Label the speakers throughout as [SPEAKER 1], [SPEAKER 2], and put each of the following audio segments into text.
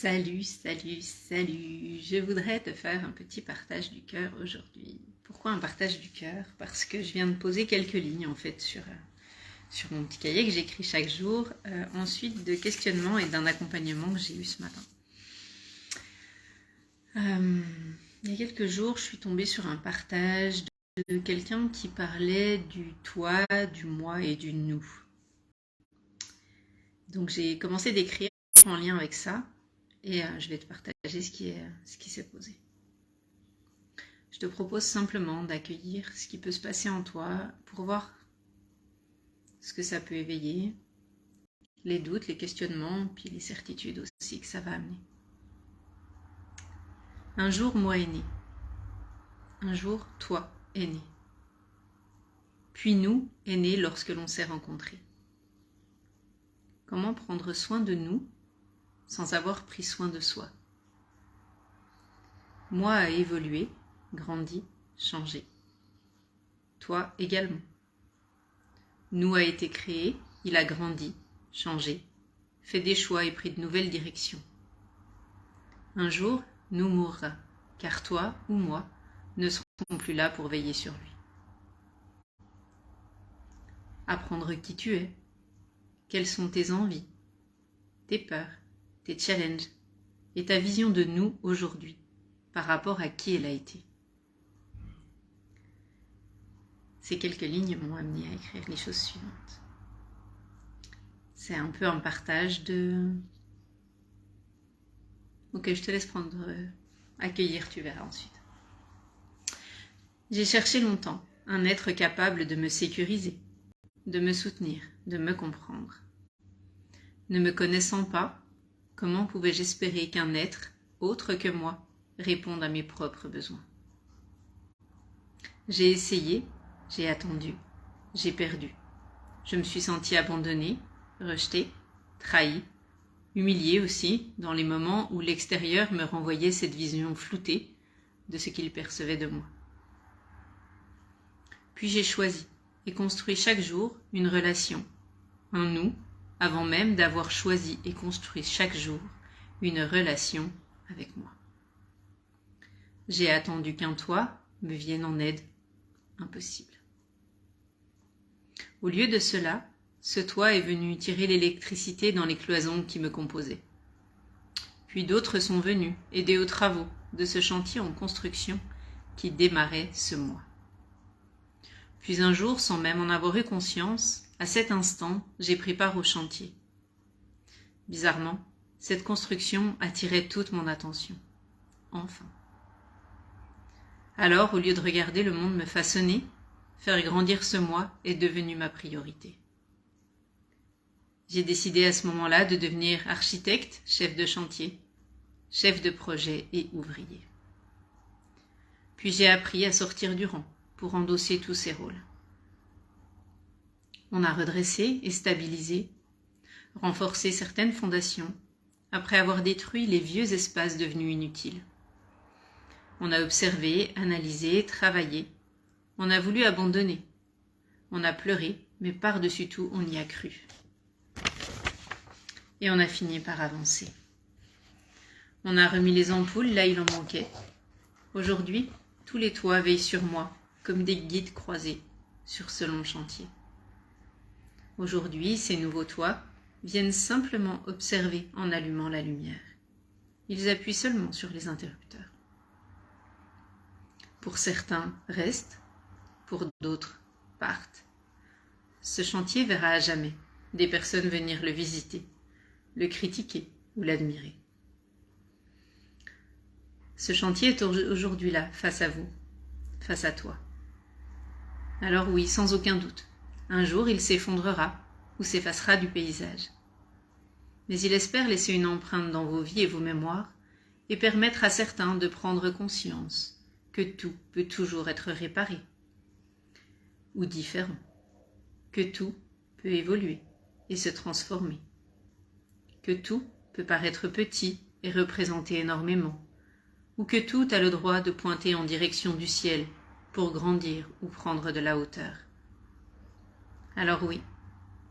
[SPEAKER 1] Salut, salut, salut. Je voudrais te faire un petit partage du cœur aujourd'hui. Pourquoi un partage du cœur? Parce que je viens de poser quelques lignes en fait sur mon petit cahier que j'écris chaque jour, ensuite de questionnements et d'un accompagnement que j'ai eu ce matin. Il y a quelques jours, je suis tombée sur un partage de quelqu'un qui parlait du toi, du moi et du nous. Donc j'ai commencé d'écrire en lien avec ça et je vais te partager ce qui s'est posé. Je te propose simplement d'accueillir ce qui peut se passer en toi pour voir ce que ça peut éveiller, les doutes, les questionnements, puis les certitudes aussi que ça va amener. Un jour, moi est né. Un jour, toi est né. Puis nous est né lorsque l'on s'est rencontrés. Comment prendre soin de nous sans avoir pris soin de soi? Moi a évolué, grandi, changé. Toi également. Nous a été créé, il a grandi, changé, fait des choix et pris de nouvelles directions. Un jour, nous mourra, car toi ou moi ne serons plus là pour veiller sur lui. Apprendre qui tu es, quelles sont tes envies, tes peurs, tes challenges et ta vision de nous aujourd'hui par rapport à qui elle a été. Ces quelques lignes m'ont amené à écrire les choses suivantes. C'est un peu un partage de... Ok, je te laisse accueillir, tu verras ensuite. J'ai cherché longtemps un être capable de me sécuriser, de me soutenir, de me comprendre. Ne me connaissant pas, comment pouvais-je espérer qu'un être, autre que moi, réponde à mes propres besoins? J'ai essayé, j'ai attendu, j'ai perdu. Je me suis sentie abandonnée, rejetée, trahie, humiliée aussi, dans les moments où l'extérieur me renvoyait cette vision floutée de ce qu'il percevait de moi. Puis j'ai choisi et construit chaque jour une relation, un nous, avant même d'avoir choisi et construit chaque jour une relation avec moi. J'ai attendu qu'un toi me vienne en aide. Impossible. Au lieu de cela, ce toi est venu tirer l'électricité dans les cloisons qui me composaient. Puis d'autres sont venus aider aux travaux de ce chantier en construction qui démarrait ce mois. Puis un jour, sans même en avoir eu conscience, à cet instant, j'ai pris part au chantier. Bizarrement, cette construction attirait toute mon attention. Enfin. Alors, au lieu de regarder le monde me façonner, faire grandir ce moi est devenu ma priorité. J'ai décidé à ce moment-là de devenir architecte, chef de chantier, chef de projet et ouvrier. Puis j'ai appris à sortir du rang pour endosser tous ces rôles. On a redressé et stabilisé, renforcé certaines fondations, après avoir détruit les vieux espaces devenus inutiles. On a observé, analysé, travaillé. On a voulu abandonner. On a pleuré, mais par-dessus tout, on y a cru. Et on a fini par avancer. On a remis les ampoules là il en manquait. Aujourd'hui, tous les toits veillent sur moi, comme des guides croisés sur ce long chantier. Aujourd'hui, ces nouveaux toits viennent simplement observer en allumant la lumière. Ils appuient seulement sur les interrupteurs. Pour certains, restent, pour d'autres, partent. Ce chantier verra à jamais des personnes venir le visiter, le critiquer ou l'admirer. Ce chantier est aujourd'hui là, face à vous, face à toi. Alors oui, sans aucun doute, un jour il s'effondrera ou s'effacera du paysage. Mais il espère laisser une empreinte dans vos vies et vos mémoires et permettre à certains de prendre conscience que tout peut toujours être réparé ou différent, que tout peut évoluer et se transformer, que tout peut paraître petit et représenter énormément, ou que tout a le droit de pointer en direction du ciel pour grandir ou prendre de la hauteur. Alors oui,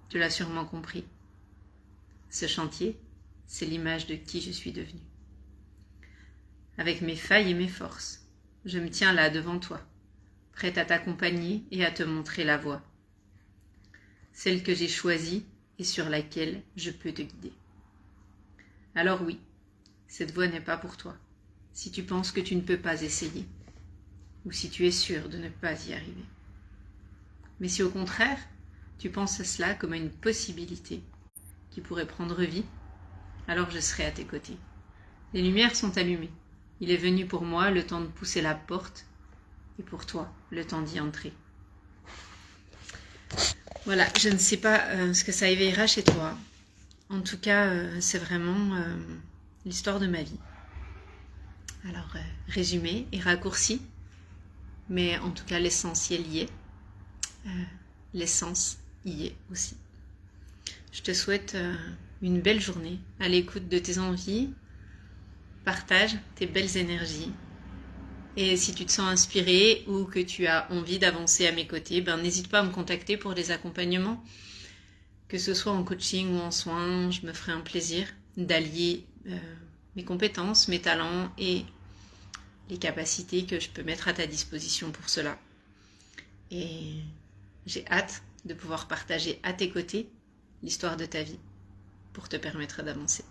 [SPEAKER 1] tu l'as sûrement compris. Ce chantier, c'est l'image de qui je suis devenue. Avec mes failles et mes forces, je me tiens là devant toi, prête à t'accompagner et à te montrer la voie. Celle que j'ai choisie et sur laquelle je peux te guider. Alors oui, cette voie n'est pas pour toi, si tu penses que tu ne peux pas essayer, ou si tu es sûr de ne pas y arriver. Mais si au contraire, tu penses à cela comme à une possibilité qui pourrait prendre vie, alors je serai à tes côtés. Les lumières sont allumées. Il est venu pour moi le temps de pousser la porte et pour toi le temps d'y entrer. Voilà, je ne sais pas ce que ça éveillera chez toi. En tout cas, c'est vraiment l'histoire de ma vie. Alors, résumé et raccourci, mais en tout cas l'essentiel y est. L'essence y est aussi. Je te souhaite une belle journée à l'écoute de tes envies. Partage tes belles énergies. Et si tu te sens inspiré ou que tu as envie d'avancer à mes côtés, n'hésite pas à me contacter pour des accompagnements. Que ce soit en coaching ou en soins, je me ferai un plaisir d'allier mes compétences, mes talents et les capacités que je peux mettre à ta disposition pour cela. Et j'ai hâte de pouvoir partager à tes côtés l'histoire de ta vie pour te permettre d'avancer.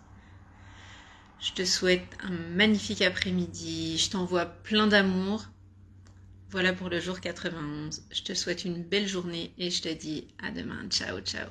[SPEAKER 1] Je te souhaite un magnifique après-midi, je t'envoie plein d'amour. Voilà pour le jour 91. Je te souhaite une belle journée et je te dis à demain. Ciao, ciao.